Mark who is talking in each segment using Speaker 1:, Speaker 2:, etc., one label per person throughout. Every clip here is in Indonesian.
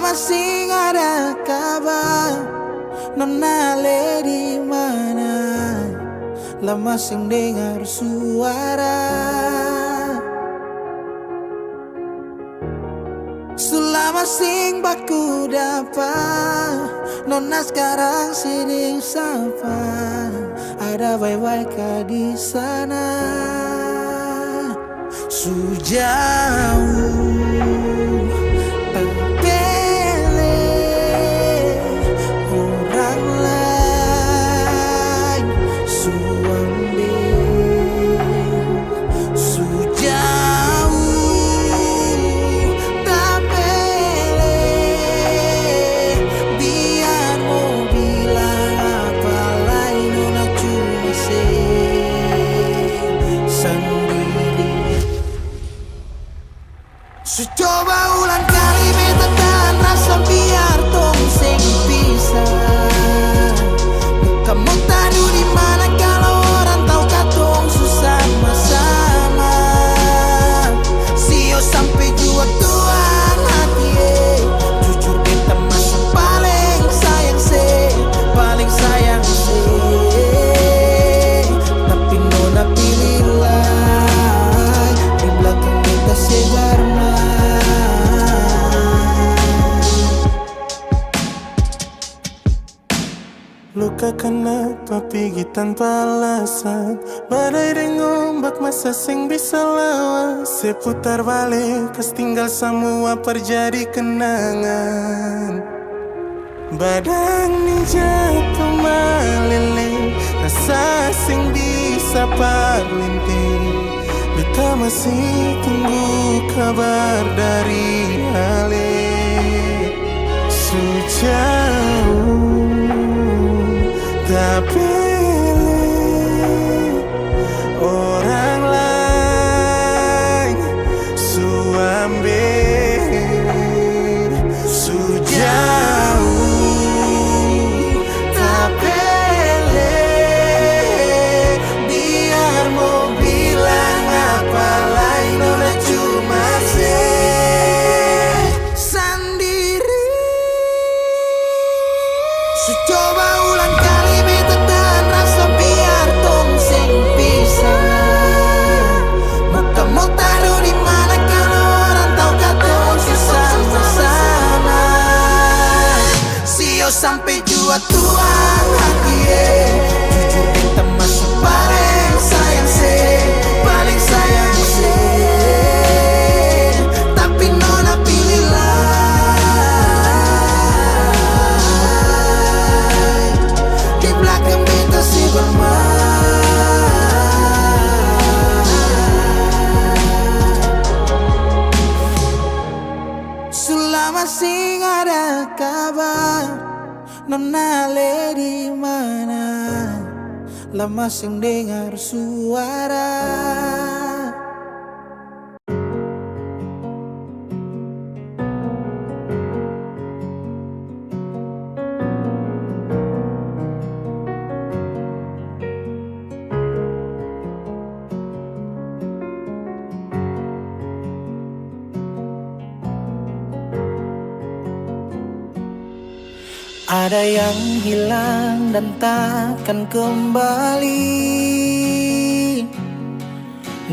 Speaker 1: masih ada kabar, nona le di mana? Lama sing dengar suara. Selama sing baku dapat, nona sekarang sini sapa. Ada bye-bye kah di sana? Sejauh coba ulang kali beta tahan rasa biar tong sing pisah. Kamu tadu di mana kalau orang tahu katong susah sama-sama. Sio sampai jua tuang hati jujur beta masa paling sayang se. Tapi nona pilihlah di belakang beta sebar.
Speaker 2: Luka kenapa pergi tanpa alasan? Badai dan ombak masa sing bisa lawan. Seputar balik kas tinggal semua terjadi kenangan. Badang ni jatuh meleleh, rasa sing bisa parlinting. Beta masih tunggu kabar dari Ale. Sejauh tak pilih orang lain suambil sejauh tak pilih biar mau bilang apa lain nona cuma
Speaker 1: sendiri. Coba ulang kali beta tahan rasa biar tong sing pisah. Mau taruh di mana kalau orang tahu katong susah sama. Sio sampai jua tuang hati jujur beta masih paling sayang se. Tapi nona pilihlah di belakang beta si selama sing ada kabar, nona le di mana? Lama sing dengar suara. Ada yang hilang dan takkan kembali,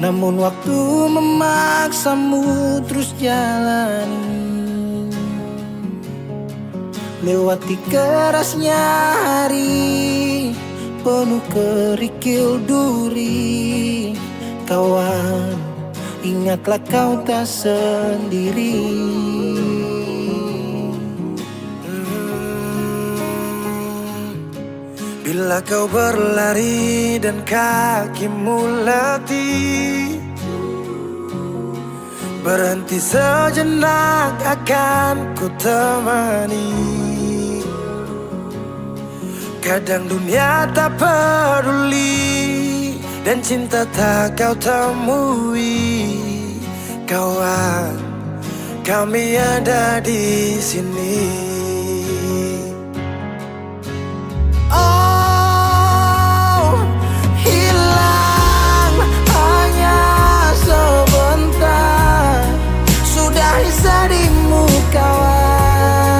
Speaker 1: namun waktu memaksamu terus jalani. Lewati kerasnya hari penuh kerikil duri. Kawan, ingatlah kau tak sendiri. Bila kau berlari dan kakimu letih, berhenti sejenak akan ku temani. Kadang dunia tak peduli dan cinta tak kau temui. Kawan, kami ada di sini. Darimu kawan.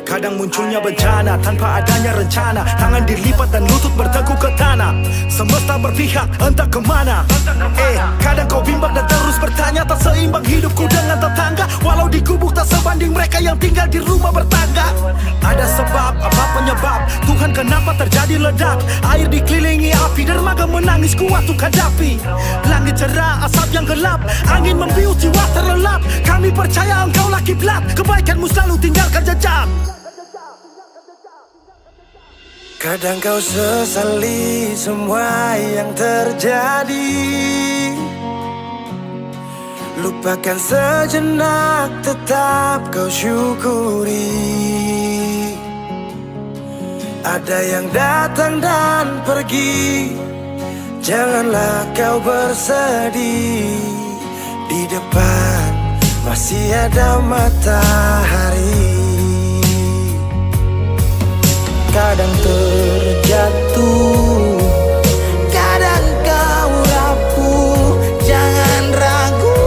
Speaker 3: Kadang munculnya bencana tanpa adanya rencana. Tangan dilipat dan lutut bertekuk ke tanah. Semesta berpihak entah kemana. Kadang kau bimbang dan terus bertanya, tak seimbang hidupku dengan tetangga. Walau di gubuk tak sebanding mereka yang tinggal di rumah bertangga. Ada sebab, apa penyebab? Tuhan kenapa terjadi ledak? Air dikelilingi api, dermaga menangis kuat untuk hadapi. Langit cerah, asap yang gelap, angin membius jiwa terlelap. Kami percaya engkaulah kiblat, kebaikanmu selalu tinggalkan jejak.
Speaker 2: Kadang kau sesali semua yang terjadi, lupakan sejenak, tetap kau syukuri. Ada yang datang dan pergi, janganlah kau bersedih. Di depan masih ada matahari. Kadang terjatuh, kadang kau rapuh, jangan ragu,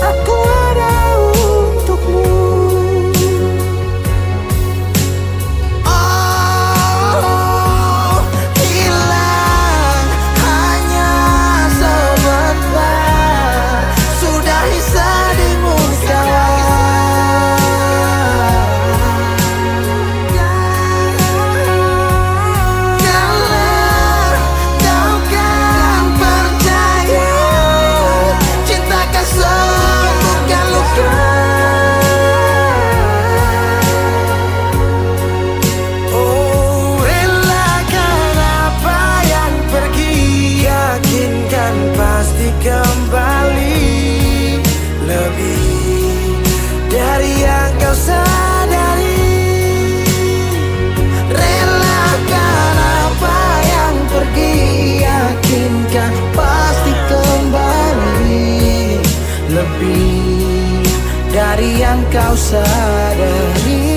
Speaker 2: aku ada untukmu. Oh, hilang hanya sebentar, sudahi sedihmu kawan. Kembali lebih dari yang kau sadari. Relakan apa yang pergi, yakinkan pasti kembali. Lebih dari yang kau sadari.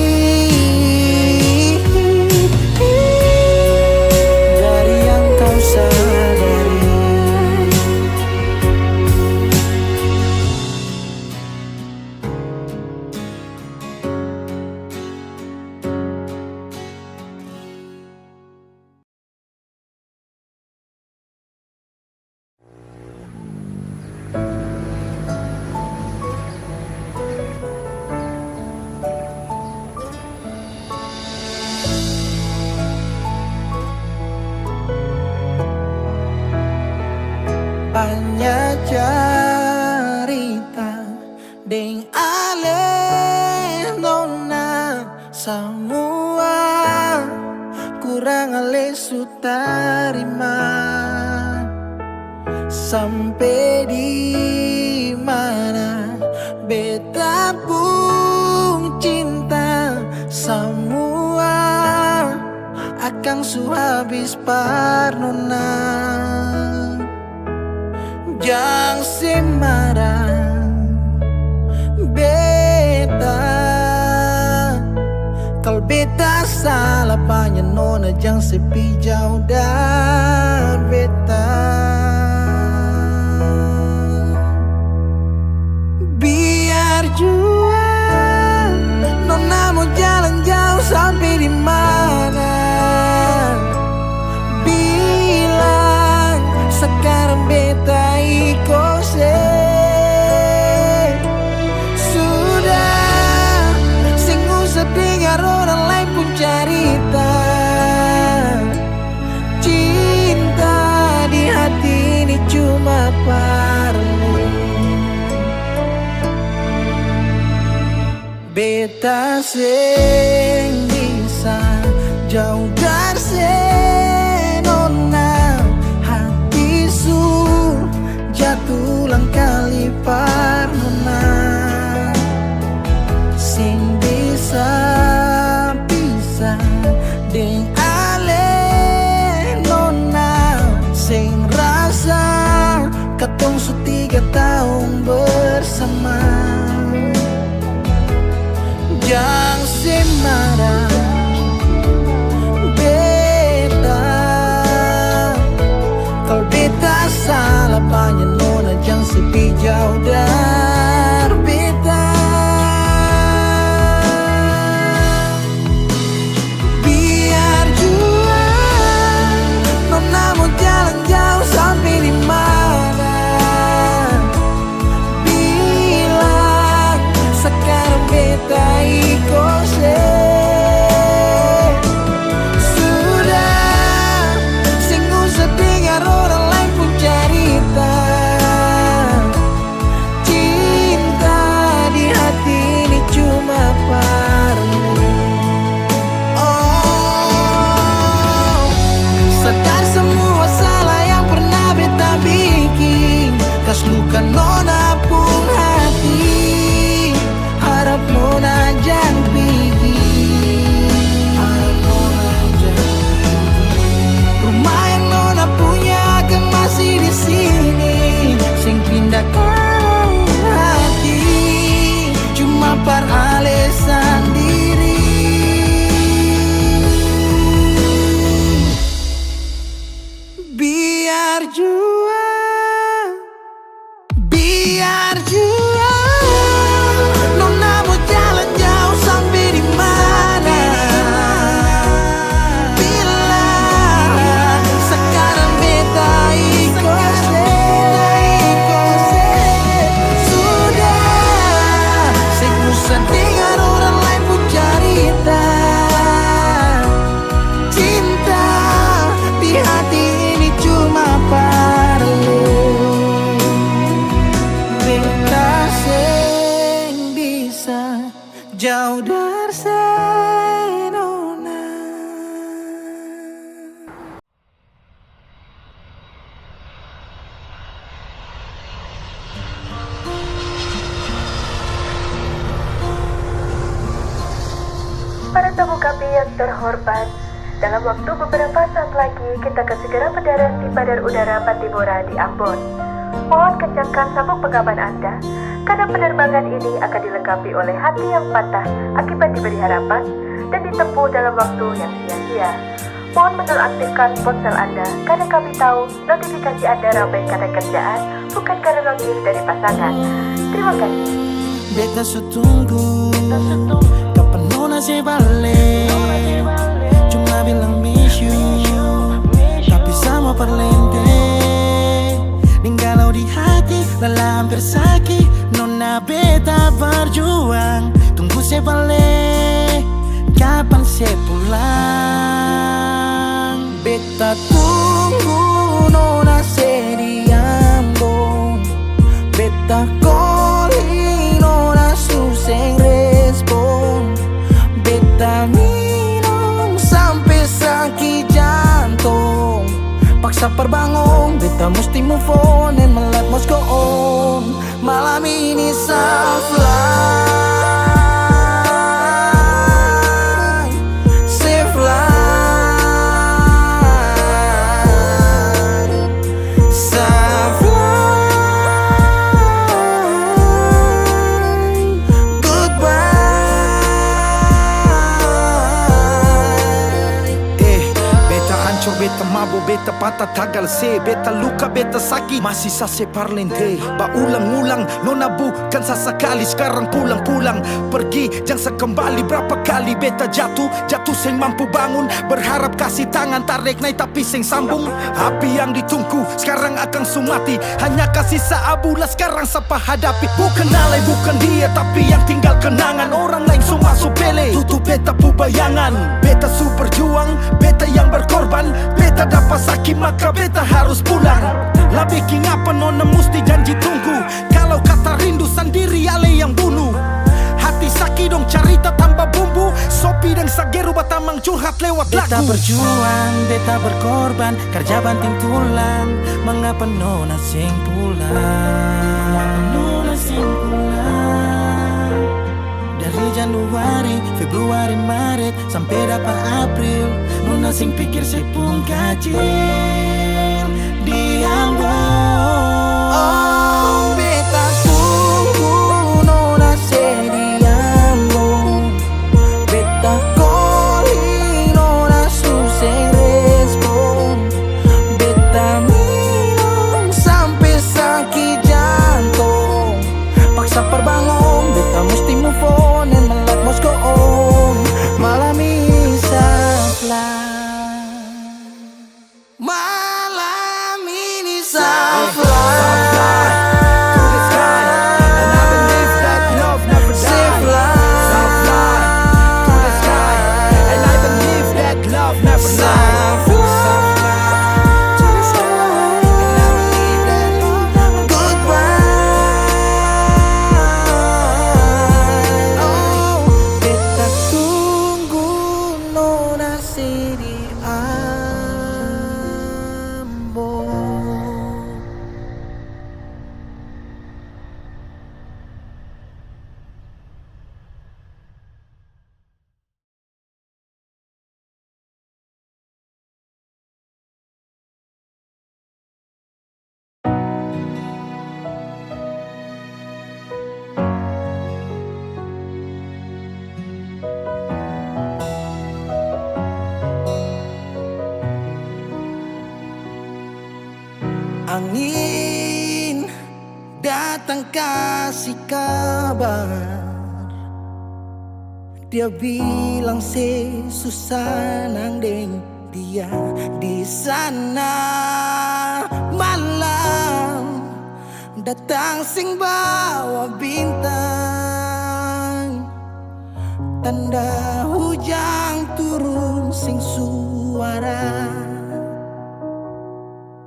Speaker 2: Dari yang kau sadari. Banyak cerita deng ale nona, semua kurang ale su tarima. Sampai di mana beta pun cinta, semua akan su habis par nona. Yang semarang beta, kalau beta salah banyak nona, jangan sepi jauh dari beta. Biar jua nona mau jalan jauh sampai di mana, bilang sekarang beta sudah, sing usah dengar orang lain pun cerita. Cinta di hati ini cuma parlu. Beta sing bisa jauh dari senona, hati su jatuh ulang kali par nona. Sing bisa pisah deng ale nona, sing rasa katong su 3 tahun bersama. Yang semarang beta, kalau beta salah banyak nona, jangan sepi jauh dari beta. say no now.
Speaker 4: Para tamu kami yang terhormat, dalam waktu beberapa saat lagi kita akan segera mendarat di Bandar Udara Pattimura di Ambon. Mohon kencangkan sabuk pengaman Anda, karena penerbangan ini akan dilengkapi oleh hati yang patah akibat diberi harapan dan ditempuh dalam waktu yang sia-sia. Mohon menonaktifkan ponsel Anda, karena kami tahu notifikasi Anda ramai karena kerjaan, bukan karena notif dari pasangan. Terima kasih.
Speaker 2: Beta sutunggu kapan nona se balik. Cuma bilang miss you, tapi sama perlente. Ninggalau di hati, lelah hampir sakit. Nona beta berjuang, tunggu se balik. Kapan se pulang? Beta tunggu nona se di Ambon. Beta calling nona suseng respon. Beta minum sampai sakit jantung. Paksa perbangun, beta mesti move on and my life must go on. Malam ini safe life, safe life, safe life. Goodbye.
Speaker 3: Beta hancur, beta mabuk, beta patah tagal se. Beta luka, beta sakit, masih sa se parlente. Ba ulang-ulang, nona bukan sesekali. Sekarang pulang-pulang, pergi jangan sekembali. Berapa kali beta jatuh seng mampu bangun. Berharap kasih tangan, tarik naik tapi seng sambung. Api yang ditunggu, sekarang akan sumati. Hanya kasih seabulah, sekarang siapa hadapi. Bukan alay, bukan dia, tapi yang tinggal kenangan. Orang lain semua supele, tutup beta pu bayangan. Beta su berjuang, beta yang berkorban. Beta dapat sakit maka beta harus pulang. Lah bikin apa nona mesti janji tunggu. Kalau kata rindu sendiri ale yang bunuh. Hati sakit dong cerita tambah bumbu. Sopi dan Sageru batamang curhat lewat
Speaker 2: Beta
Speaker 3: lagu.
Speaker 2: berjuang, beta berkorban, kerja banting tulang. Mengapa nona sing pulang? Mengapa nona sing pulang? Dari Januari, Februari, Maret sampai dapat April, nona sing pikir saya pun kacil di Ambon. Oh, beta tunggu nona se di Ambon. Beta calling nona suseng respon. Beta minum sampai sakit jantung. Paksa perbangun, beta mesti move on and my life must go on. Malam ini safe life. Malam ini safe life. Safe life. Goodbye. Oh, beta tunggu nona se di Ambon. Angin datang kasih kabar. Dia bilang susah nang deng dia di sana. Malam datang sing bawa bintang, tanda hujan turun sing suara.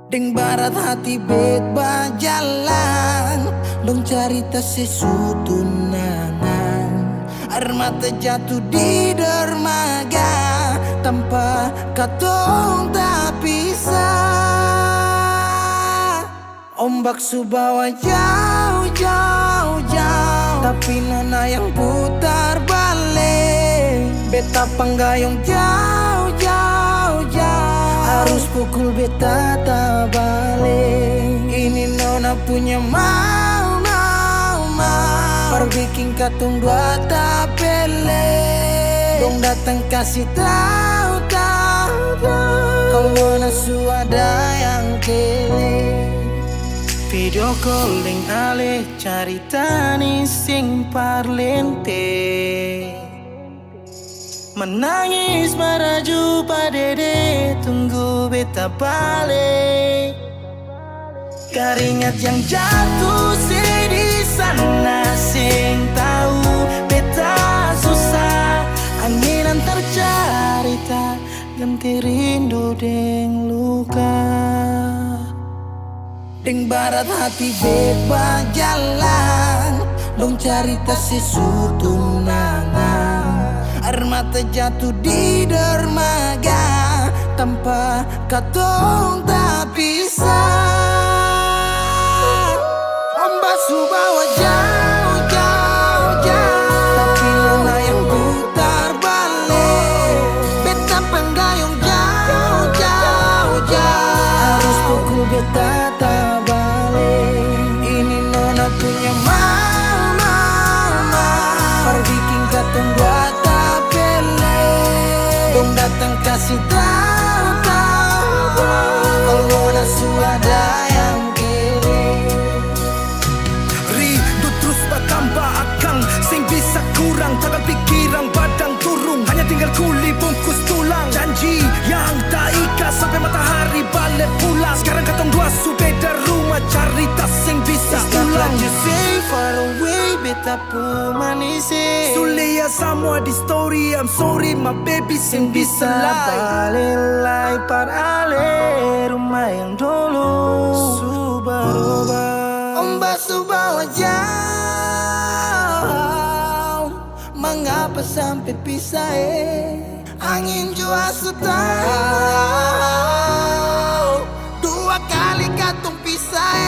Speaker 2: Deng barat hati bet bajalan, dong cerita sesutunangan. Ar Arma terjatuh di dermaga tanpa katong tak bisa. Ombak subawa jauh, jauh, jauh, tapi nona yang putar balik. Beta panggayung jauh, jauh, jauh, harus pukul beta tak balik. Ini nona punya mau, mau, mau, perbikin katong dua tak pele. Dong datang kasih tahu, tahu, tahu, kalau nona suada yang kele. Video calling ale carita ni sing parlente. Menangis maraju padede tunggu beta balik. Keringat yang jatuh di sana sing tahu beta susah. Angin antar carita ganti rindu deng luka. Deng barat hati bebas jalan, dong cerita sesutunangan. Air mata jatuh di dermaga tanpa katong tak bisa. Ombak subawa jauh, jauh, jauh, tapi nona yang putar balik. Beta panggayung jauh, jauh, jauh, harus pukul beta tak balik. Ini nona punya mau, mau, mau, perbikin katong buat tak pele. Dong datang kasih tahu, tahu, kalau nona suada yang kere.
Speaker 3: Rindu terus bertambah akang, sing bisa kurang, takkan pikiran badang turung. Hanya tinggal kuli bungkus tulang, janji yang tak ikat sampai matahari balik pulang. Sekarang katong dua su beda rumah, cari tas sing bisa ulang.
Speaker 2: You say far away, beta pu manise.
Speaker 3: Sulia semua di story, I'm sorry my baby sing bisa
Speaker 2: Balelai par ale rumah yang dulu Subaroba. Ombak subawa jauh, mengapa sampai pisah angin jua tahu dua kali katong pisah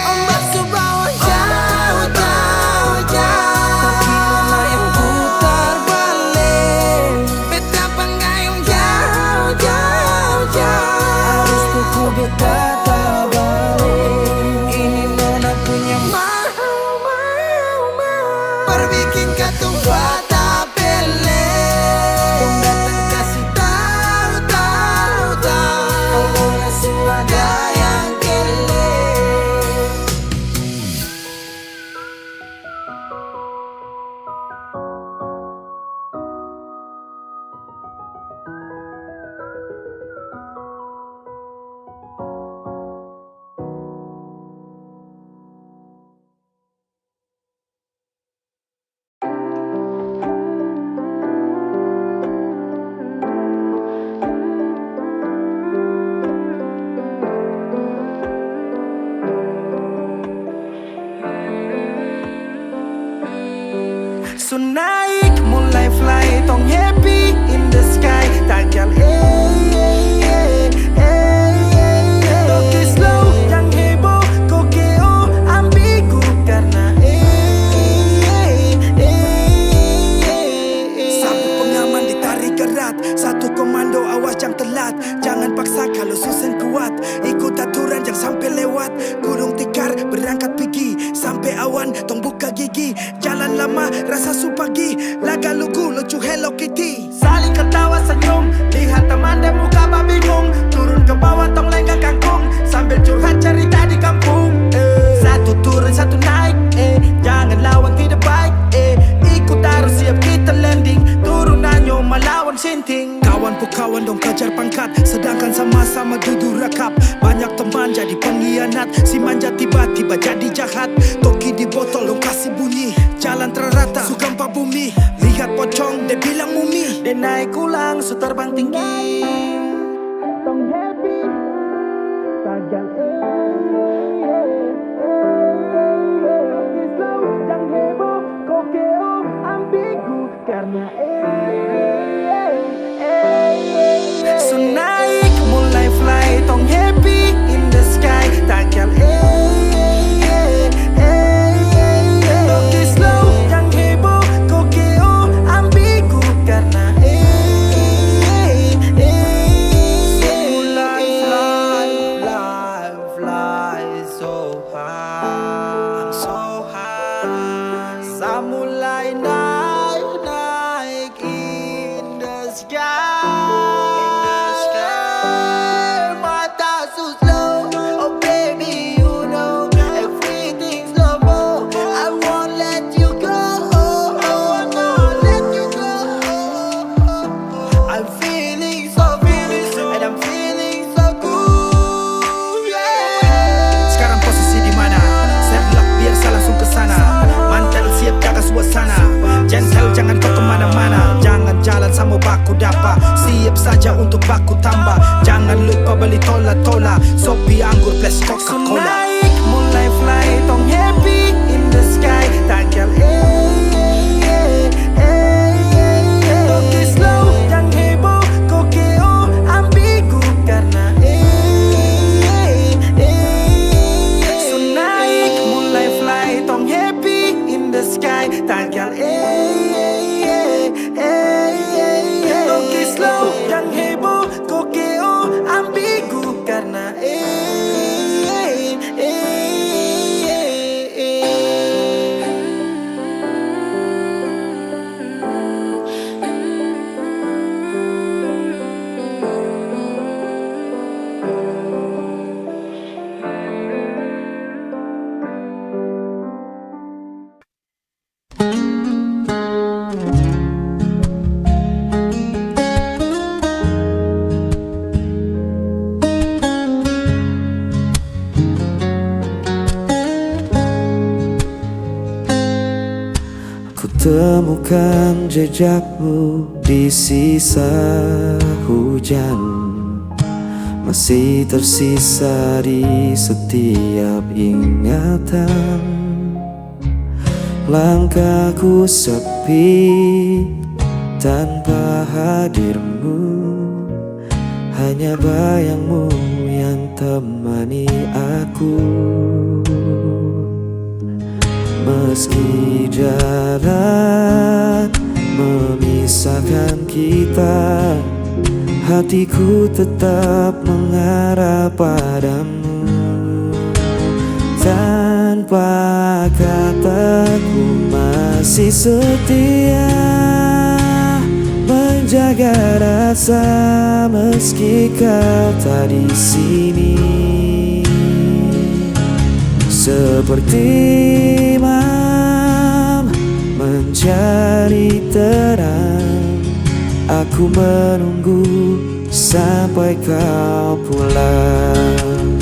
Speaker 2: Ombak subawa jauh, jauh, jauh, tapi nona yang putar balik. Beta panggayung jauh, jauh, jauh, harus pukul beta tak balik. Ini nona punya mau, mau, mau, perbikin katong buat tak pele. Dong datang kasih tahu, tahu, tahu, kalau nona suada yang kele. So naik mulai fly, tong happy in the sky. Takkan Toki slow, yang heboh, kokeo, ambigu karena
Speaker 3: Satu pengaman ditarik erat, satu komando awas jangan telat. Jangan paksa kalau susun kuat, ikut aturan jangan sampai lewat. Gunung tikar berangkat pergi, sampai awan tong buka gigi. Jalan lama rasa supagi, laga lugu lucu Hello Kitty.
Speaker 2: saling ketawa senyum, lihat teman dan muka bingung. Turun ke bawah tong lenggak kangkung, sambil curhat cerita di kampung. Satu turun satu naik, jangan lawan tidak baik. Ikut arus siap kita landing, turunannya melawan sinting.
Speaker 3: Kawan pu kawan dong kejar pangkat, sedangkan sama-sama duduk rekap. Banyak teman jadi pengkhianat, si manja tiba-tiba jadi jahat. Toki di botol dong kasih bunyi, jalan terrata suka empat bumi. Lihat pocong dia bilang mumi,
Speaker 2: Dia naik ulang su terbang tinggi. Tong happy, tagan slow, jangan heboh, kokeo, ambigu So naik mulai fly tong happy in the sky takkan Toki slow yang heboh kokeo ambigu karena mulai fly so high Sa mulai naik in the sky Mata so slow, oh baby you know everything's slow mo I won't let you go, I'm feeling so good and I'm feeling so good, yeah.
Speaker 3: Sekarang posisi di mana? Serlak biasa langsung ke sana. Mantel siap jaga suasana. Gentle jangan kau kemana-mana. Jangan jalan sama baku dapa. Siap saja untuk baku tambah. Jangan lupa beli tola-tola. Sopi anggur plus
Speaker 2: So
Speaker 3: Coca-Cola.
Speaker 2: naik mulai fly tong happy in the sky takkan Toki slow yang heboh kokeo ambigu karena So naik mulai fly tong happy in the sky takkan Toki slow yang heboh kokeo ambigu karena
Speaker 5: Ku temukan jejakmu di sisa hujan, masih tersisa di setiap ingatan. Langkahku sepi tanpa hadirmu, hanya bayangmu yang temani aku. Meski jarak memisahkan kita, hatiku tetap mengarah padamu. Tanpa kataku masih setia menjaga rasa meski kau tak di sini. Seperti imam mencari terang, aku menunggu sampai kau pulang.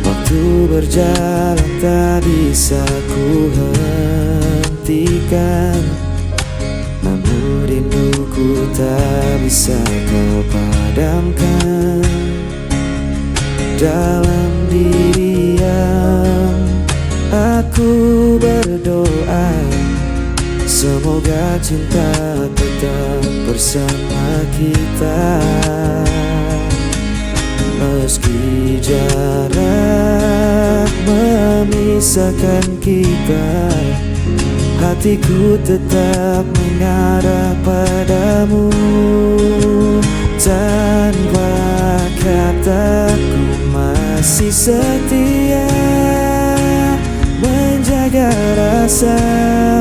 Speaker 5: Waktu berjalan tak bisa ku hentikan, namun rinduku tak bisa kau padamkan. Dalam diam aku berdoa, semoga cinta tetap bersama kita. Meski jarak memisahkan kita, hatiku tetap mengarah padamu. Tanpa kataku masih setia menjaga rasa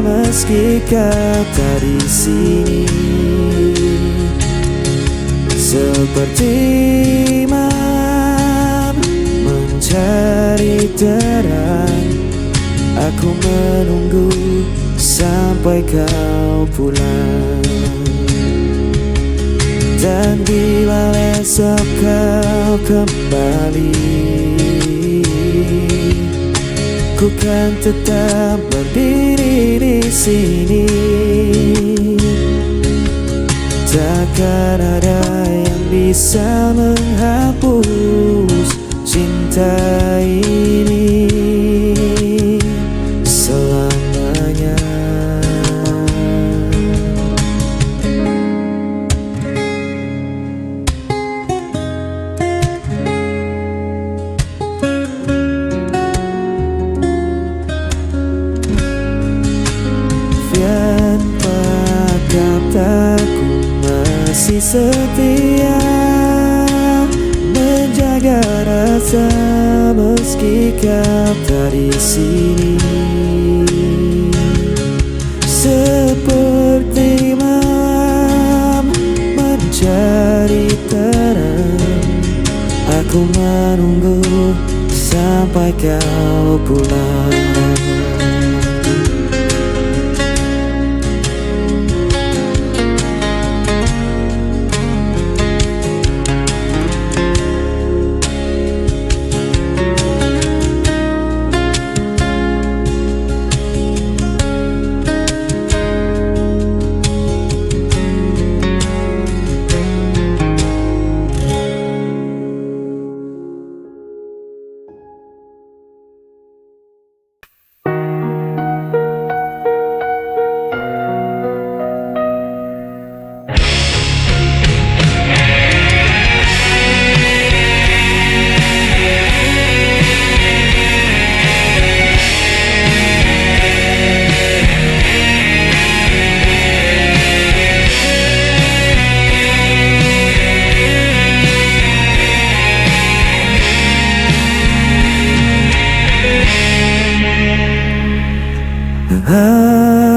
Speaker 5: meski kau tak di sini. Seperti imam mencari terang, aku menunggu sampai kau pulang. Dan bila esok kau kembali, ku kan tetap berdiri di sini. Takkan ada yang bisa menghapus cinta ini selamanya. Tanpa kataku masih setia menjaga rasa meski kau tak di sini. Seperti malam mencari terang, aku menunggu sampai kau pulang.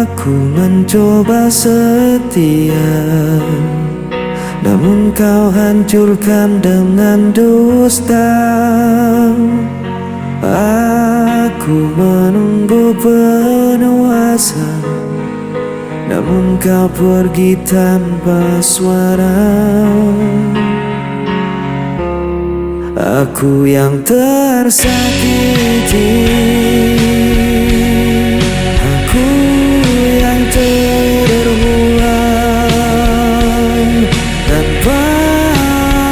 Speaker 5: Aku mencoba setia, namun kau hancurkan dengan dusta. Aku menunggu penuh asa, namun kau pergi tanpa suara. Aku yang tersakiti, aku yang terbuang. Tanpa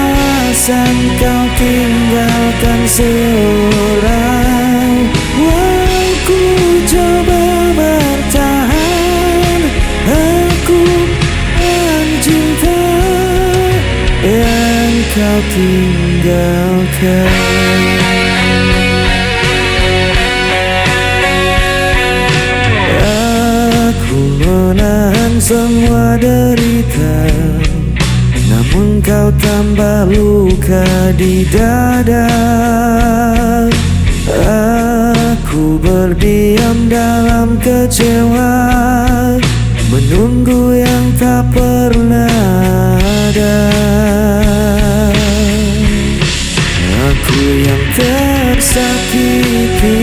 Speaker 5: alasan kau tinggalkan seorang. Aku coba bertahan, aku mencinta yang kau tinggalkan. Menahan semua derita, namun kau tambah luka di dada. Aku berdiam dalam kecewa, menunggu yang tak pernah ada. Aku yang tersakiti,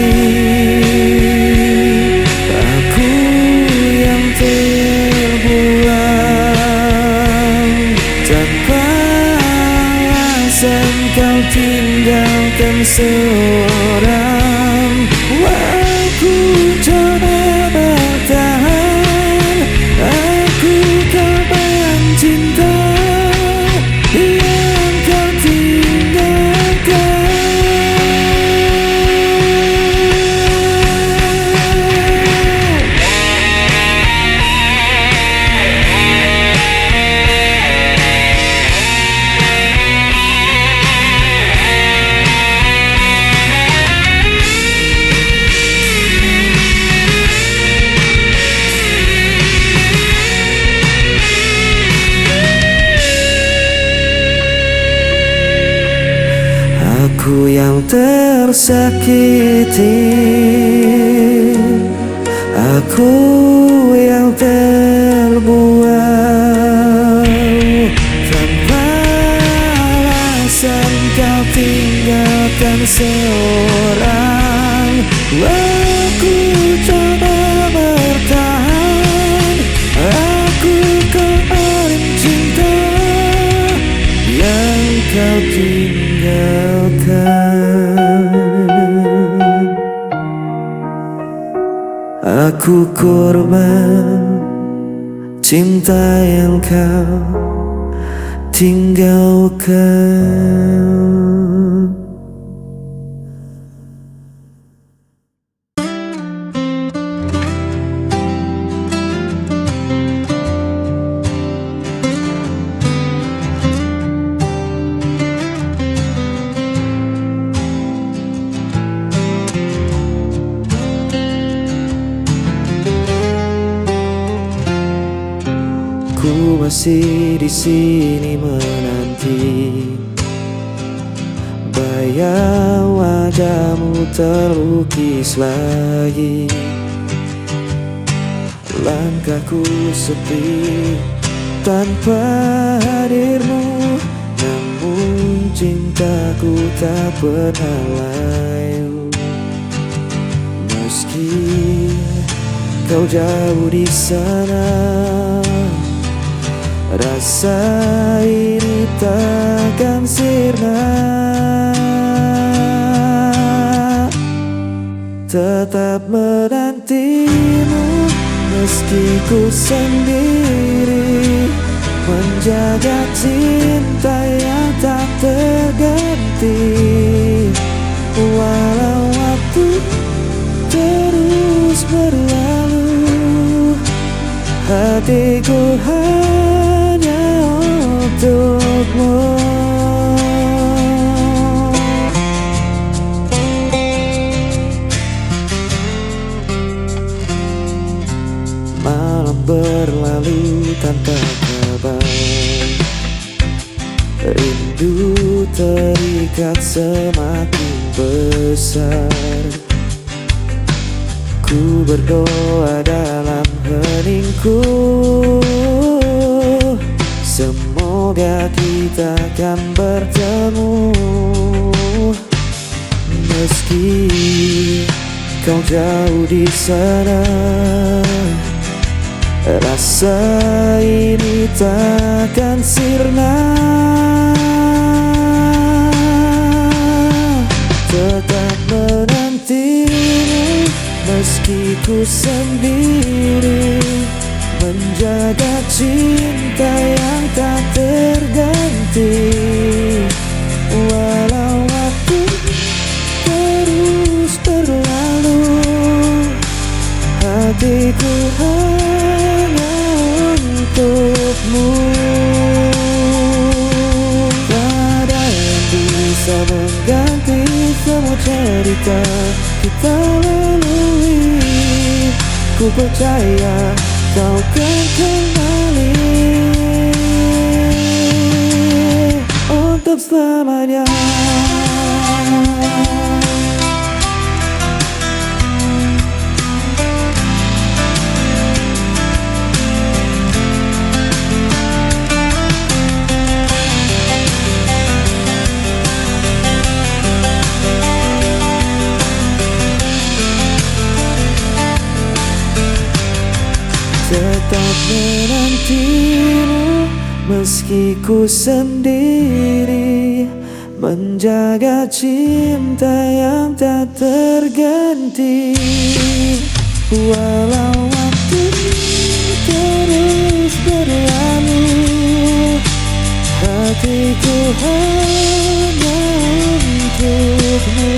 Speaker 5: kau tinggalkan seorang. Aku coba bertahan, aku korban cinta yang kau tinggalkan. Aku yang tersakiti, aku yang terbuang. Tanpa alasan kau tinggalkan seorang. Aku coba bertahan, aku korban cinta yang kau tinggalkan. Aku korban cinta yang kau tinggalkan. Ku masih di sini menanti, bayang wajahmu terlukis lagi. Langkahku sepi tanpa hadirmu, namun cintaku tak pernah layu. Meski kau jauh di sana, rasa ini takkan sirna. Tetap menantimu meski ku sendiri, menjaga cinta yang tak terganti. Walau waktu terus berlalu, hatiku hanya untukmu. Malam berlalu tanpa kabar, rindu terikat semakin besar. Ku berdoa dalam heningku, semoga kita akan bertemu. Meski kau jauh di sana, rasa ini takkan sirna. Tetap menantimu meski ku sendiri, menjaga cinta yang tak terganti. Walau waktu terus berlalu, hatiku hanya untukmu. Tak ada yang bisa mengganti semua cerita kita lalui. Ku percaya kau kan kembali untuk selamanya. Tetap menantimu meski ku sendiri, menjaga cinta yang tak terganti. Walau waktu terus berlalu, hatiku hanya untukmu.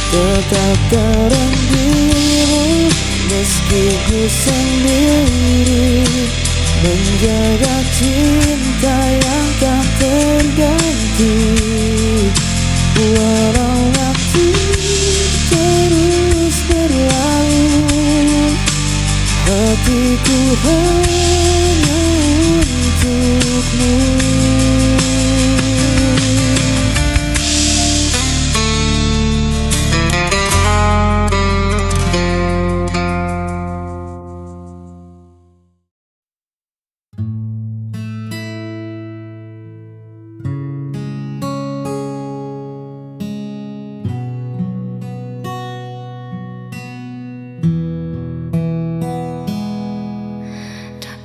Speaker 5: Tetap terenggimu meski ku sendiri, menjaga cinta yang tak terganti. Walau waktu terus berlalu, hatiku hanya untukmu.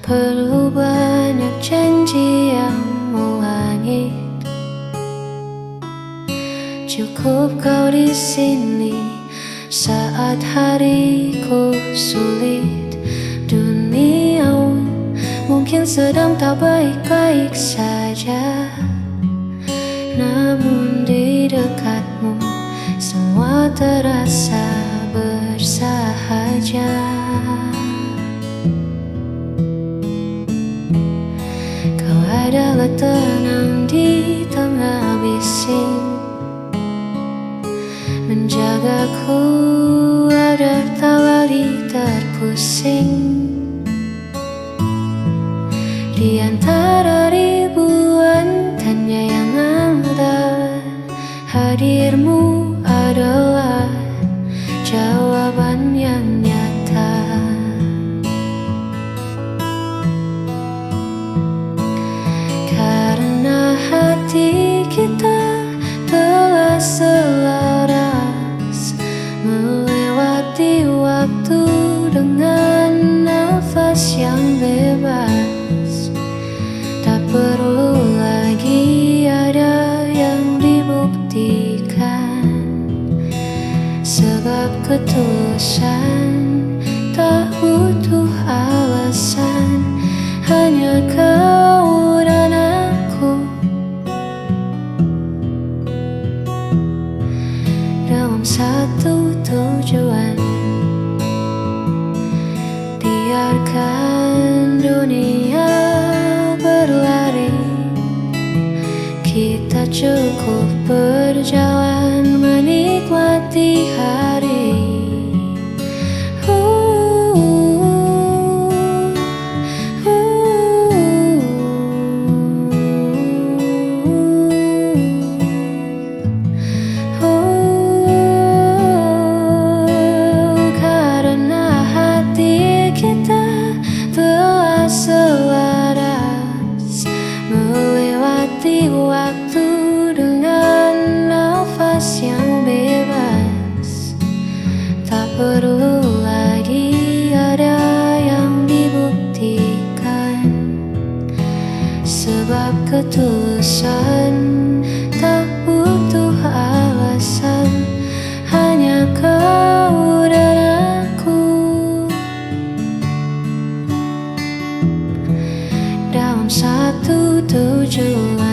Speaker 6: Perlu banyak janji yang melangit, cukup kau di sini Saat hariku sulit, dunia mungkin sedang tak baik-baik saja. Namun di dekatmu semua terasa bersahaja. Kau adalah tenang di tengah bising, menjagaku agar tak lagi terpusing. Di antara ribuan tanya yang ada, hadirmu adalah jawaban yang nyata. Karena hati kita telah selaras melewati waktu dengan nafas yang bebas. Tak perlu lagi ada yang dibuktikan, sebab ketulusan tak butuh alasan. Hanya kau dan aku dalam satu tujuan. Biarkan dunia berlari, kita cukup berjalan menikmati hari. Karena hati kita telah selaras melewati waktu dengan nafas yang bebas. Tak perlu lagi ada yang dibuktikan, sebab ketulusan tak butuh alasan. Hanya kau dan aku dalam satu tujuan.